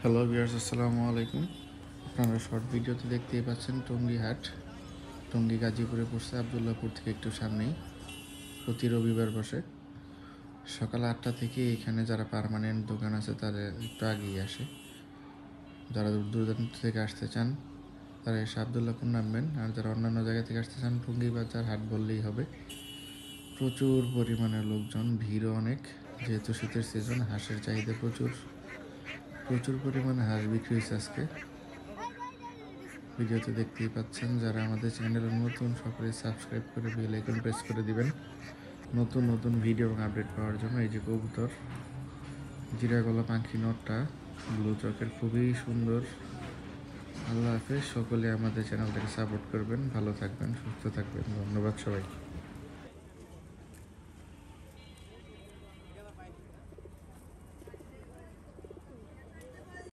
Hello viewers, আসসালামু আলাইকুম। আপনারা শর্ট ভিডিওতে দেখতেই পাচ্ছেন টঙ্গী হাট। টঙ্গী গাজীপুরে পড়ছে, আবদুল্লাহপুর থেকে একটু সামনেই। প্রতি রবিবার বসে সকাল 8টা থেকে। এখানে যারা পার্মানেন্ট দোকান আছে তারা একটু আগেই আসে। যারা দূর দূরান্ত থেকে আসতে চান তারা এসে আবদুল্লাহপুর নামবেন, আর যারা অন্যান্য জায়গা থেকে আসতে চান টঙ্গী বাজার হাট বললেই হবে। প্রচুর পরিমাণে লোকজন, ভিড়ও অনেক, যেহেতু শীতের সিজন। হাঁসের চাহিদা প্রচুর প্রচুর পরিমাণে হাঁস বিক্রি হয়েছে আজকে। ভিডিওতে দেখতেই পাচ্ছেন। যারা আমাদের চ্যানেলে নতুন, সকলে সাবস্ক্রাইব করে বেল আইকন প্রেস করে দিবেন নতুন নতুন ভিডিও এবং আপডেট পাওয়ার জন্য। এই যে কবুতর, জিরাগলা পাখি নটটা ব্লু চকের, খুবই সুন্দর। আল্লাহ হাফেজ। সকলে আমাদের চ্যানেলটাকে সাপোর্ট করবেন। ভালো থাকবেন, সুস্থ থাকবেন। ধন্যবাদ সবাই।